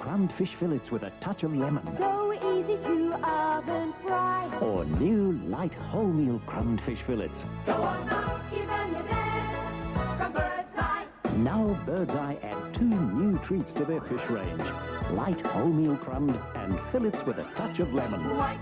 crumbed fish fillets with a touch of lemon. So easy to oven fry. Or new light wholemeal crumbed fish fillets. Go on now, give them your best. From Bird's Eye. Now Bird's Eye add 2 new treats to their fish range. Light wholemeal crumbed and fillets with a touch of lemon. White